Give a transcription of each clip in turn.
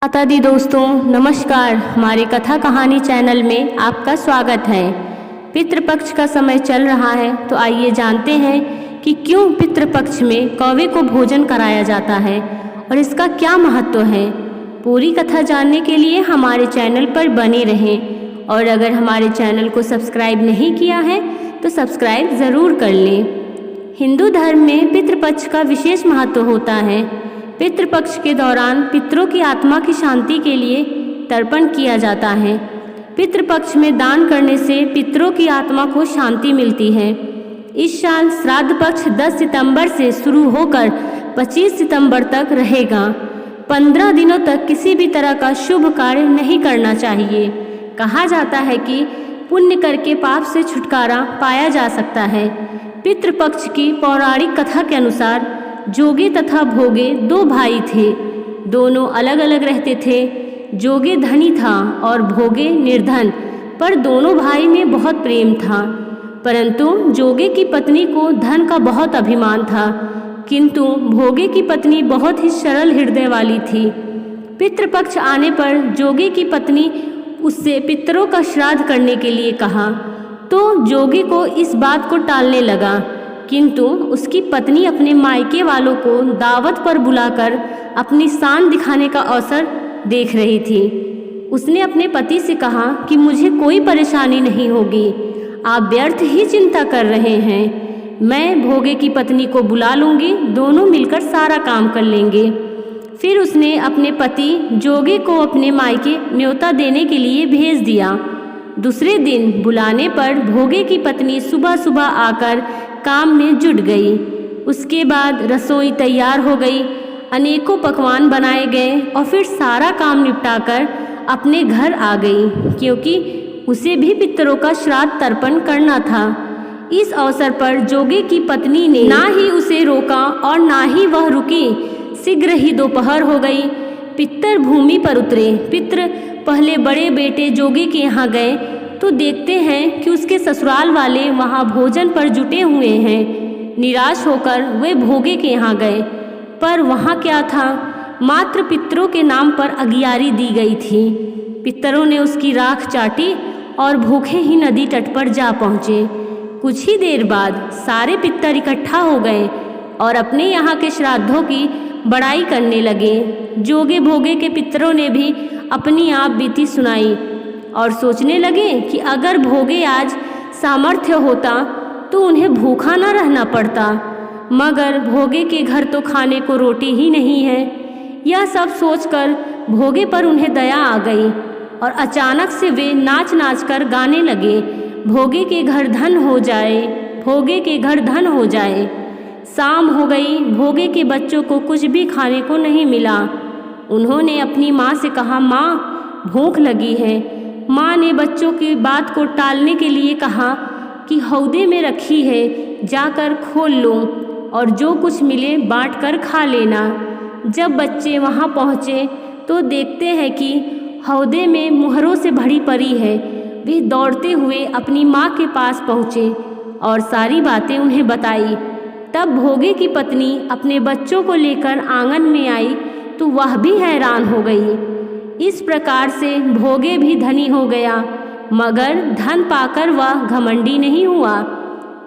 माता दी दोस्तों नमस्कार। हमारी कथा कहानी चैनल में आपका स्वागत है। पितृपक्ष का समय चल रहा है तो आइए जानते हैं कि क्यों पितृपक्ष में कौवे को भोजन कराया जाता है और इसका क्या महत्व है। पूरी कथा जानने के लिए हमारे चैनल पर बने रहें और अगर हमारे चैनल को सब्सक्राइब नहीं किया है तो सब्सक्राइब ज़रूर कर लें। हिंदू धर्म में पितृपक्ष का विशेष महत्व होता है। पितृपक्ष के दौरान पितरों की आत्मा की शांति के लिए तर्पण किया जाता है। पितृपक्ष में दान करने से पितरों की आत्मा को शांति मिलती है। इस साल श्राद्ध पक्ष 10 सितंबर से शुरू होकर 25 सितंबर तक रहेगा। 15 दिनों तक किसी भी तरह का शुभ कार्य नहीं करना चाहिए। कहा जाता है कि पुण्य करके पाप से छुटकारा पाया जा सकता है। पितृपक्ष की पौराणिक कथा के अनुसार जोगे तथा भोगे 2 भाई थे। दोनों अलग अलग रहते थे। जोगे धनी था और भोगे निर्धन, पर दोनों भाई में बहुत प्रेम था। परंतु जोगे की पत्नी को धन का बहुत अभिमान था, किंतु भोगे की पत्नी बहुत ही सरल हृदय वाली थी। पितृपक्ष आने पर जोगे की पत्नी उससे पितरों का श्राद्ध करने के लिए कहा तो जोगे को इस बात को टालने लगा, किंतु उसकी पत्नी अपने मायके वालों को दावत पर बुलाकर अपनी शान दिखाने का अवसर देख रही थी। उसने अपने पति से कहा कि मुझे कोई परेशानी नहीं होगी, आप व्यर्थ ही चिंता कर रहे हैं। मैं भोगे की पत्नी को बुला लूँगी, दोनों मिलकर सारा काम कर लेंगे। फिर उसने अपने पति जोगे को अपने मायके न्योता देने के लिए भेज दिया। दूसरे दिन बुलाने पर भोगे की पत्नी सुबह सुबह आकर काम में जुट गई। उसके बाद रसोई तैयार हो गई, अनेकों पकवान बनाए गए और फिर सारा काम निपटाकर अपने घर आ गई, क्योंकि उसे भी पितरों का श्राद्ध तर्पण करना था। इस अवसर पर जोगे की पत्नी ने ना ही उसे रोका और ना ही वह रुकी। शीघ्र ही दोपहर हो गई। पितर भूमि पर उतरे। पितर पहले बड़े बेटे जोगे के यहाँ गए तो देखते हैं कि उसके ससुराल वाले वहाँ भोजन पर जुटे हुए हैं। निराश होकर वे भोगे के यहाँ गए, पर वहाँ क्या था, मात्र पितरों के नाम पर अगियारी दी गई थी। पितरों ने उसकी राख चाटी और भूखे ही नदी तट पर जा पहुँचे। कुछ ही देर बाद सारे पितर इकट्ठा हो गए और अपने यहाँ के श्राद्धों की बड़ाई करने लगे। जोगे भोगे के पितरों ने भी अपनी आप बीती सुनाई और सोचने लगे कि अगर भोगे आज सामर्थ्य होता तो उन्हें भूखा न रहना पड़ता, मगर भोगे के घर तो खाने को रोटी ही नहीं है। यह सब सोचकर भोगे पर उन्हें दया आ गई और अचानक से वे नाच नाच कर गाने लगे, भोगे के घर धन हो जाए, भोगे के घर धन हो जाए। शाम हो गई। भोगे के बच्चों को कुछ भी खाने को नहीं मिला। उन्होंने अपनी माँ से कहा, माँ भूख लगी है। माँ ने बच्चों की बात को टालने के लिए कहा कि हौदे में रखी है, जाकर खोल लो और जो कुछ मिले बांट कर खा लेना। जब बच्चे वहाँ पहुँचे तो देखते हैं कि हौदे में मुहरों से भरी पड़ी है। वे दौड़ते हुए अपनी माँ के पास पहुँचे और सारी बातें उन्हें बताई। तब भोगे की पत्नी अपने बच्चों को लेकर आंगन में आई तो वह भी हैरान हो गई। इस प्रकार से भोगे भी धनी हो गया, मगर धन पाकर वह घमंडी नहीं हुआ।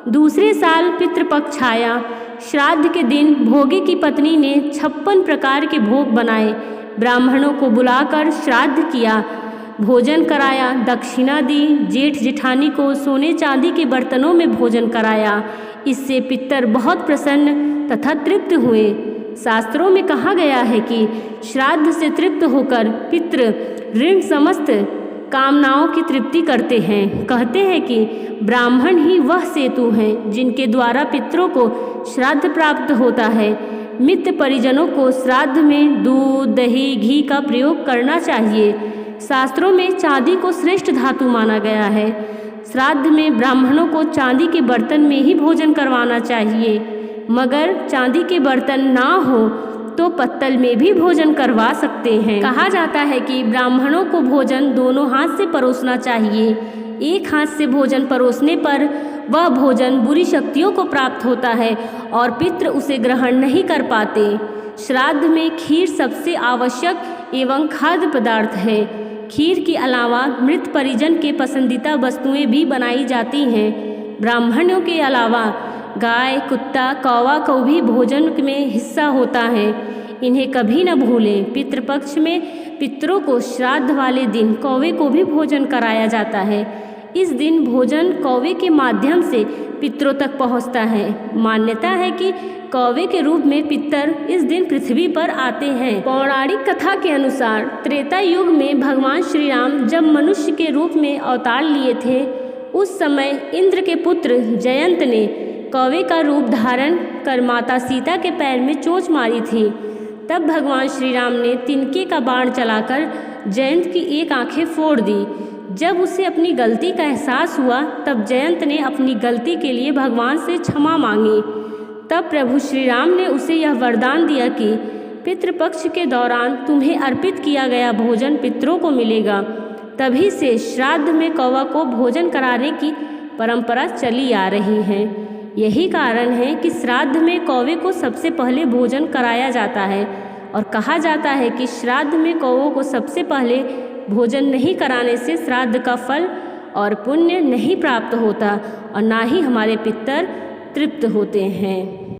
दूसरे साल पितृपक्ष आया। श्राद्ध के दिन भोगे की पत्नी ने 56 प्रकार के भोग बनाए। ब्राह्मणों को बुलाकर श्राद्ध किया, भोजन कराया, दक्षिणा दी। जेठ जेठानी को सोने चांदी के बर्तनों में भोजन कराया। इससे पितर बहुत प्रसन्न तथा तृप्त हुए। शास्त्रों में कहा गया है कि श्राद्ध से तृप्त होकर पितृ ऋण समस्त कामनाओं की तृप्ति करते हैं। कहते हैं कि ब्राह्मण ही वह सेतु हैं जिनके द्वारा पितरों को श्राद्ध प्राप्त होता है। मित्र परिजनों को श्राद्ध में दूध, दही, घी का प्रयोग करना चाहिए। शास्त्रों में चांदी को श्रेष्ठ धातु माना गया है। श्राद्ध में ब्राह्मणों को चांदी के बर्तन में ही भोजन करवाना चाहिए, मगर चांदी के बर्तन ना हो तो पत्तल में भी भोजन करवा सकते हैं। कहा जाता है कि ब्राह्मणों को भोजन दोनों हाथ से परोसना चाहिए। एक हाथ से भोजन परोसने पर वह भोजन बुरी शक्तियों को प्राप्त होता है और पितृ उसे ग्रहण नहीं कर पाते। श्राद्ध में खीर सबसे आवश्यक एवं खाद्य पदार्थ है। खीर के अलावा मृत परिजन के पसंदीदा वस्तुएं भी बनाई जाती हैं। ब्राह्मणों के अलावा गाय, कुत्ता, कौवा को भी भोजन में हिस्सा होता है। इन्हें कभी न भूलें। पितृपक्ष में पितरों को श्राद्ध वाले दिन कौवे को भी भोजन कराया जाता है। इस दिन भोजन कौवे के माध्यम से पितरों तक पहुंचता है। मान्यता है कि कौवे के रूप में पितर इस दिन पृथ्वी पर आते हैं। पौराणिक कथा के अनुसार त्रेता युग में भगवान श्री राम जब मनुष्य के रूप में अवतार लिए थे, उस समय इंद्र के पुत्र जयंत ने कौवे का रूप धारण कर माता सीता के पैर में चोंच मारी थी। तब भगवान श्री राम ने तिनके का बाण चलाकर जयंत की एक आंखें फोड़ दी। जब उसे अपनी गलती का एहसास हुआ तब जयंत ने अपनी गलती के लिए भगवान से क्षमा मांगी। तब प्रभु श्री राम ने उसे यह वरदान दिया कि पितृपक्ष के दौरान तुम्हें अर्पित किया गया भोजन पितरों को मिलेगा। तभी से श्राद्ध में कौवा को भोजन कराने की परंपरा चली आ रही है। यही कारण है कि श्राद्ध में कौवे को सबसे पहले भोजन कराया जाता है और कहा जाता है कि श्राद्ध में कौवों को सबसे पहले भोजन नहीं कराने से श्राद्ध का फल और पुण्य नहीं प्राप्त होता और ना ही हमारे पितर तृप्त होते हैं।